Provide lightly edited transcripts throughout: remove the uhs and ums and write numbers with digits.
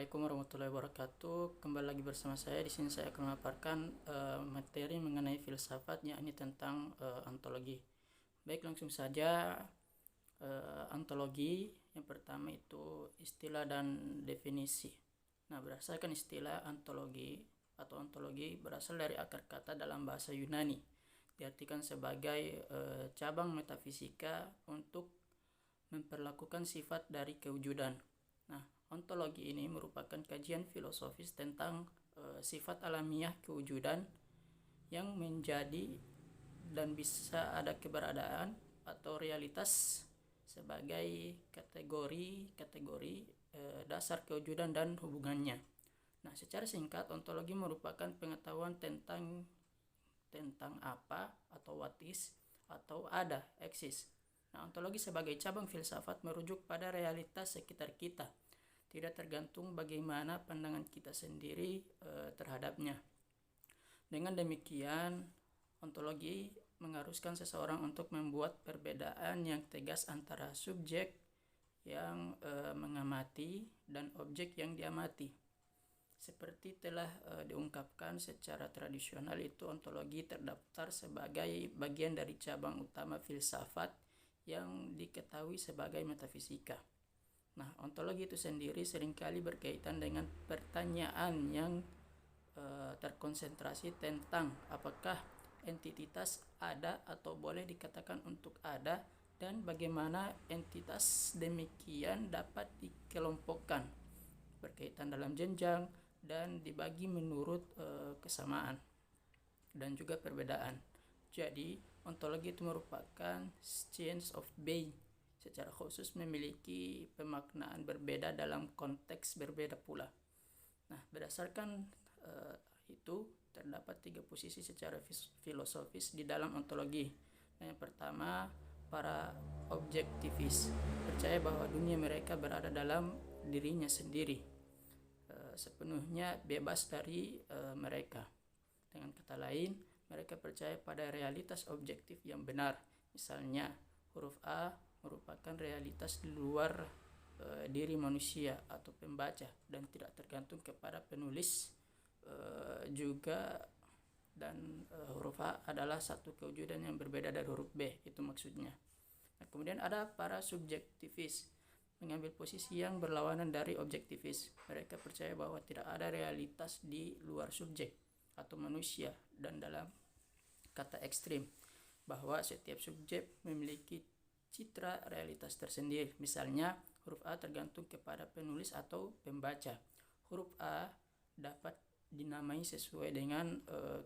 Assalamualaikum warahmatullahi wabarakatuh. Kembali lagi bersama saya. Di sini saya akan memaparkan materi mengenai filsafat, yakni tentang ontologi. Baik, langsung saja. Ontologi yang pertama itu istilah dan definisi. Nah, berdasarkan istilah ontologi atau ontologi berasal dari akar kata dalam bahasa Yunani. Diartikan sebagai cabang metafisika untuk memperlakukan sifat dari kewujudan. Nah, ontologi ini merupakan kajian filosofis tentang sifat alamiah kewujudan yang menjadi dan bisa ada keberadaan atau realitas sebagai kategori dasar kewujudan dan hubungannya. Nah, secara singkat, ontologi merupakan pengetahuan tentang apa atau what is atau ada, eksis. Nah, ontologi sebagai cabang filsafat merujuk pada realitas sekitar kita, tidak tergantung bagaimana pandangan kita sendiri terhadapnya. Dengan demikian, ontologi mengharuskan seseorang untuk membuat perbedaan yang tegas antara subjek yang mengamati dan objek yang diamati. Seperti telah diungkapkan secara tradisional, itu ontologi terdaftar sebagai bagian dari cabang utama filsafat yang diketahui sebagai metafisika. Nah, ontologi itu sendiri seringkali berkaitan dengan pertanyaan yang terkonsentrasi tentang apakah entitas ada atau boleh dikatakan untuk ada, dan bagaimana entitas demikian dapat dikelompokkan, berkaitan dalam jenjang, dan dibagi menurut kesamaan dan juga perbedaan. Jadi, ontologi itu merupakan science of being, secara khusus memiliki pemaknaan berbeda dalam konteks berbeda pula. Nah, berdasarkan itu terdapat 3 posisi secara filosofis di dalam ontologi. Nah, yang pertama, para objektivis percaya bahwa dunia mereka berada dalam dirinya sendiri, sepenuhnya bebas dari mereka. Dengan kata lain, mereka percaya pada realitas objektif yang benar. Misalnya, huruf A merupakan realitas di luar diri manusia atau pembaca dan tidak tergantung kepada penulis juga, dan huruf A adalah satu kewujudan yang berbeda dari huruf B, itu maksudnya. Nah, kemudian ada para subjektivis, mengambil posisi yang berlawanan dari objektivis. Mereka percaya bahwa tidak ada realitas di luar subjek atau manusia, dan dalam kata ekstrim, bahwa setiap subjek memiliki citra realitas tersendiri. Misalnya, huruf A tergantung kepada penulis atau pembaca. Huruf A dapat dinamai sesuai dengan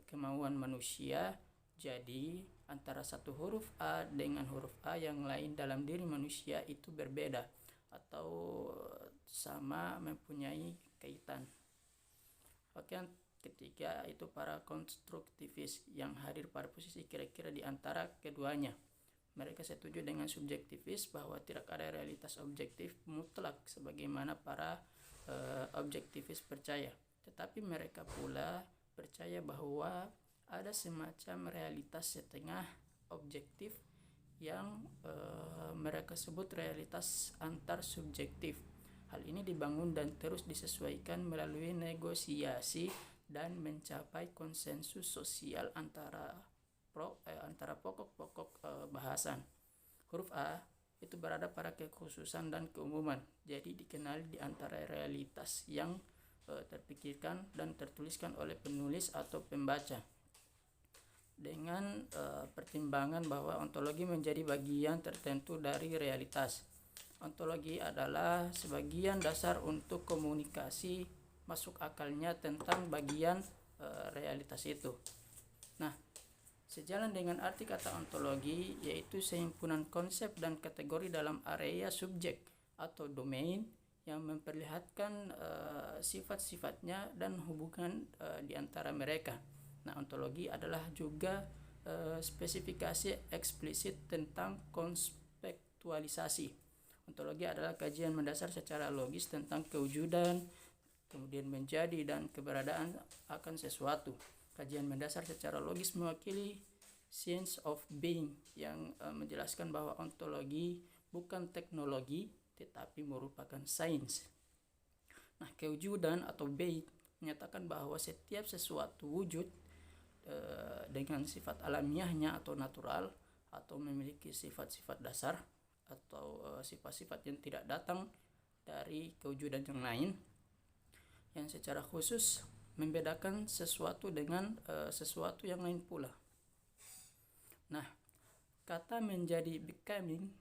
kemauan manusia. Jadi, antara satu huruf A dengan huruf A yang lain dalam diri manusia itu berbeda atau sama, mempunyai kaitan. Oke, ketiga itu para konstruktivis yang hadir pada posisi kira-kira di antara keduanya. Mereka setuju dengan subjektivis bahwa tidak ada realitas objektif mutlak sebagaimana para objektivis percaya. Tetapi mereka pula percaya bahwa ada semacam realitas setengah objektif yang mereka sebut realitas antar subjektif. Hal ini dibangun dan terus disesuaikan melalui negosiasi dan mencapai konsensus sosial antara pokok-pokok bahasan. Huruf A itu berada pada kekhususan dan keumuman, jadi dikenali di antara realitas yang terpikirkan dan tertuliskan oleh penulis atau pembaca, dengan pertimbangan bahwa ontologi menjadi bagian tertentu dari realitas. Ontologi adalah sebagian dasar untuk komunikasi masuk akalnya tentang bagian realitas itu. Nah, sejalan dengan arti kata ontologi, yaitu sehimpunan konsep dan kategori dalam area subjek atau domain yang memperlihatkan sifat-sifatnya dan hubungan di antara mereka. Nah, ontologi adalah juga spesifikasi eksplisit tentang konspektualisasi. Ontologi adalah kajian mendasar secara logis tentang kewujudan, kemudian menjadi dan keberadaan akan sesuatu. Kajian mendasar secara logis mewakili science of being yang menjelaskan bahwa ontologi bukan teknologi tetapi merupakan sains. Nah, kewujudan atau bait menyatakan bahwa setiap sesuatu wujud dengan sifat alamiahnya atau natural, atau memiliki sifat-sifat dasar atau sifat-sifat yang tidak datang dari kewujudan yang lain, yang secara khusus membedakan sesuatu dengan sesuatu yang lain pula. Nah, kata menjadi becoming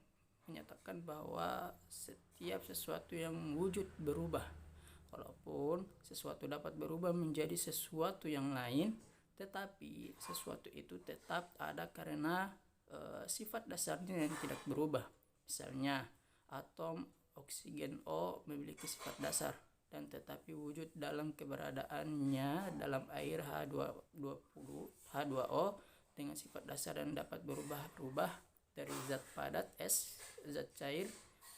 menyatakan bahwa setiap sesuatu yang wujud berubah. Walaupun sesuatu dapat berubah menjadi sesuatu yang lain, tetapi sesuatu itu tetap ada karena sifat dasarnya yang tidak berubah. Misalnya atom oksigen O memiliki sifat dasar dan tetapi wujud dalam keberadaannya dalam air H2O dengan sifat dasar dan dapat berubah-ubah dari zat padat es, zat cair,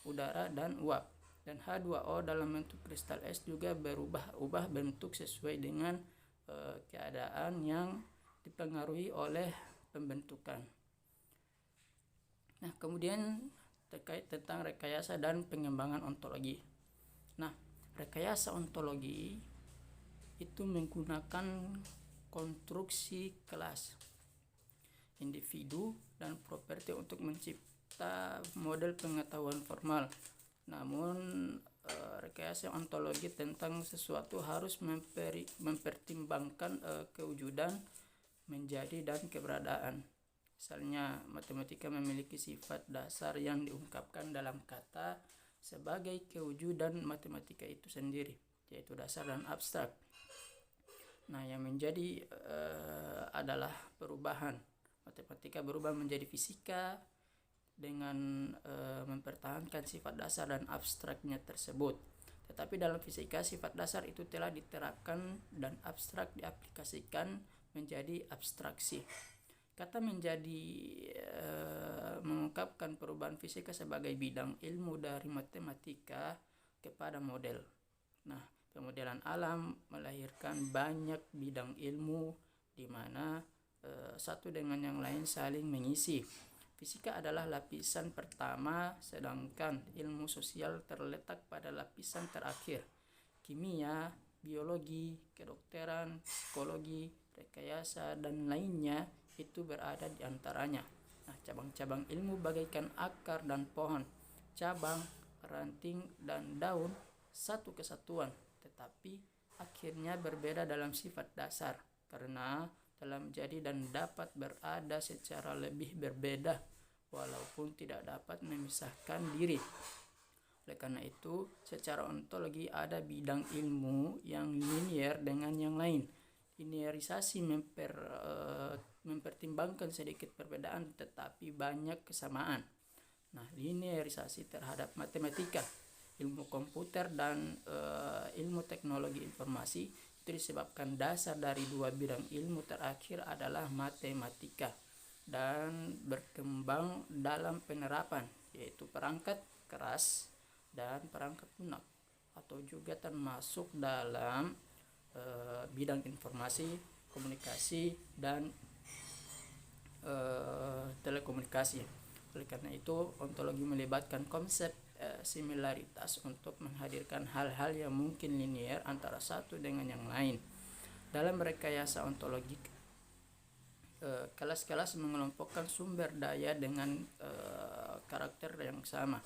udara, dan uap. Dan H2O dalam bentuk kristal es juga berubah-ubah bentuk sesuai dengan keadaan yang dipengaruhi oleh pembentukan. Nah, kemudian terkait tentang rekayasa dan pengembangan ontologi. Nah, rekayasa ontologi itu menggunakan konstruksi kelas, individu, dan properti untuk mencipta model pengetahuan formal. Namun rekayasa ontologi tentang sesuatu harus mempertimbangkan kewujudan, menjadi, dan keberadaan. Misalnya matematika memiliki sifat dasar yang diungkapkan dalam kata sebagai kewujudan matematika itu sendiri, yaitu dasar dan abstrak. Nah, yang menjadi adalah perubahan. Matematika berubah menjadi fisika dengan mempertahankan sifat dasar dan abstraknya tersebut. Tetapi dalam fisika sifat dasar itu telah diterapkan dan abstrak diaplikasikan menjadi abstraksi. Kata menjadi mengungkapkan perubahan fisika sebagai bidang ilmu dari matematika kepada model. Nah, pemodelan alam melahirkan banyak bidang ilmu di mana satu dengan yang lain saling mengisi. Fisika adalah lapisan pertama, sedangkan ilmu sosial terletak pada lapisan terakhir. Kimia, biologi, kedokteran, psikologi, rekayasa, dan lainnya itu berada di antaranya. Nah, cabang-cabang ilmu bagaikan akar dan pohon, cabang, ranting, dan daun satu kesatuan, tetapi akhirnya berbeda dalam sifat dasar karena telah menjadi dan dapat berada secara lebih berbeda walaupun tidak dapat memisahkan diri. Oleh karena itu, secara ontologi ada bidang ilmu yang linier dengan yang lain. Linearisasi mempertimbangkan sedikit perbedaan tetapi banyak kesamaan. Nah, linearisasi terhadap matematika, ilmu komputer, dan ilmu teknologi informasi itu disebabkan dasar dari dua bidang ilmu terakhir adalah matematika dan berkembang dalam penerapan, yaitu perangkat keras dan perangkat lunak, atau juga termasuk dalam bidang informasi, komunikasi, dan telekomunikasi. Oleh karena itu, ontologi melibatkan konsep similaritas untuk menghadirkan hal-hal yang mungkin linier antara satu dengan yang lain. Dalam rekayasa ontologi, kelas-kelas mengelompokkan sumber daya dengan karakter yang sama.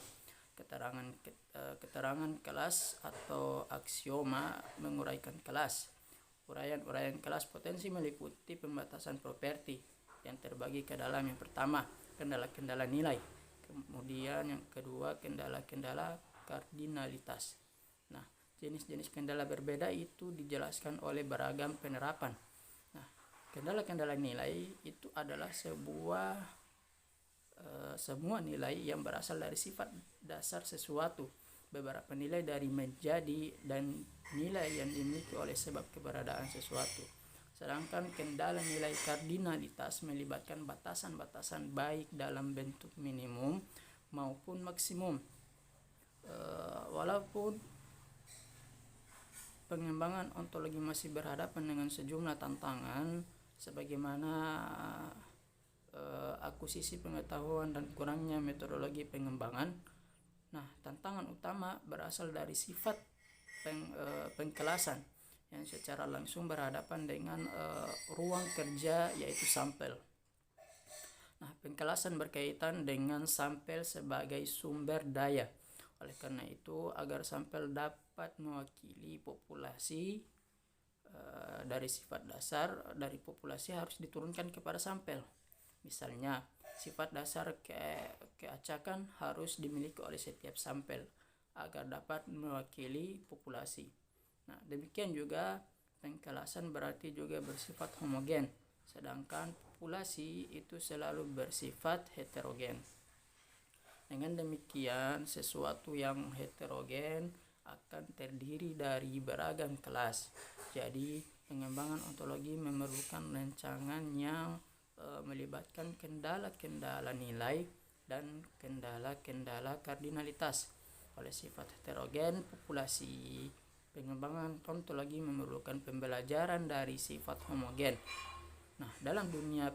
Keterangan kelas atau aksioma menguraikan kelas. Uraian kelas potensi meliputi pembatasan properti yang terbagi ke dalam yang pertama, kendala-kendala nilai. Kemudian yang kedua, kendala-kendala kardinalitas. Nah, jenis-jenis kendala berbeda itu dijelaskan oleh beragam penerapan. Nah, kendala-kendala nilai itu adalah semua nilai yang berasal dari sifat dasar sesuatu. Beberapa nilai dari menjadi dan nilai yang dimiliki oleh sebab keberadaan sesuatu. Sedangkan kendala nilai kardinalitas melibatkan batasan-batasan baik dalam bentuk minimum maupun maksimum. Walaupun pengembangan ontologi masih berhadapan dengan sejumlah tantangan sebagaimana akuisisi pengetahuan dan kurangnya metodologi pengembangan. Nah, tantangan utama berasal dari sifat pengkelasan yang secara langsung berhadapan dengan ruang kerja, yaitu sampel. Nah, pengkelasan berkaitan dengan sampel sebagai sumber daya. Oleh karena itu, agar sampel dapat mewakili populasi, dari sifat dasar dari populasi harus diturunkan kepada sampel. Misalnya, sifat dasar keacakan harus dimiliki oleh setiap sampel agar dapat mewakili populasi. Nah, demikian juga pengkelasan berarti juga bersifat homogen, sedangkan populasi itu selalu bersifat heterogen. Dengan demikian, sesuatu yang heterogen akan terdiri dari beragam kelas. Jadi, pengembangan ontologi memerlukan rancangan yang melibatkan kendala-kendala nilai dan kendala-kendala kardinalitas. Oleh sifat heterogen populasi, pengembangan ontologi memerlukan pembelajaran dari sifat homogen. Nah, dalam dunia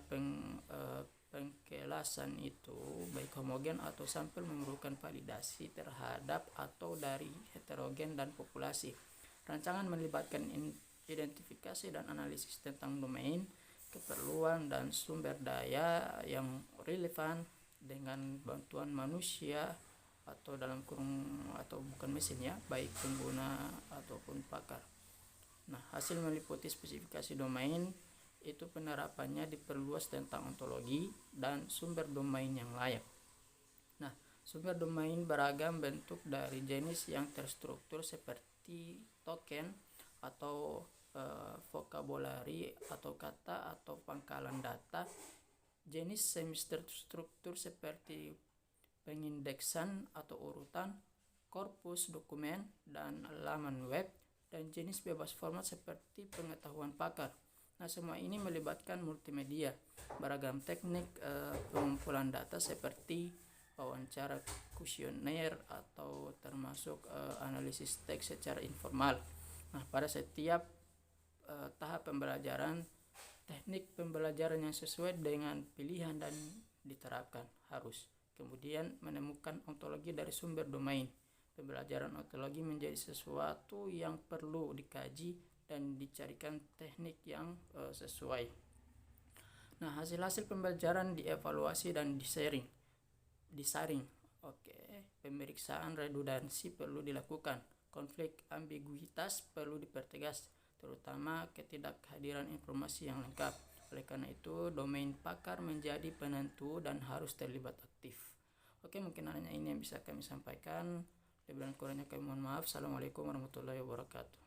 pengkelasan itu, baik homogen atau sampel memerlukan validasi terhadap atau dari heterogen dan populasi. Rancangan melibatkan identifikasi dan analisis tentang domain, keperluan, dan sumber daya yang relevan dengan bantuan manusia atau dalam kurung atau bukan mesin ya, baik pengguna ataupun pakar. Nah, hasil meliputi spesifikasi domain itu penerapannya diperluas tentang ontologi dan sumber domain yang layak. Nah, sumber domain beragam bentuk dari jenis yang terstruktur seperti token atau vocabulary atau kata atau pangkalan data, jenis semi terstruktur seperti pengindeksan atau urutan, korpus dokumen dan laman web, dan jenis bebas format seperti pengetahuan pakar. Nah, semua ini melibatkan multimedia, beragam teknik pengumpulan data seperti wawancara kuesioner atau termasuk analisis teks secara informal. Nah, pada setiap tahap pembelajaran, teknik pembelajaran yang sesuai dengan pilihan dan diterapkan harus. Kemudian menemukan ontologi dari sumber domain. Pembelajaran ontologi menjadi sesuatu yang perlu dikaji dan dicarikan teknik yang sesuai. Nah, hasil-hasil pembelajaran dievaluasi dan disaring. Pemeriksaan redundansi perlu dilakukan. Konflik ambiguitas perlu dipertegas, terutama ketidakhadiran informasi yang lengkap. Oleh karena itu, domain pakar menjadi penentu dan harus terlibat aktif. Mungkin hanya ini yang bisa kami sampaikan. Lebih dan kurangnya kami mohon maaf. Assalamualaikum warahmatullahi wabarakatuh.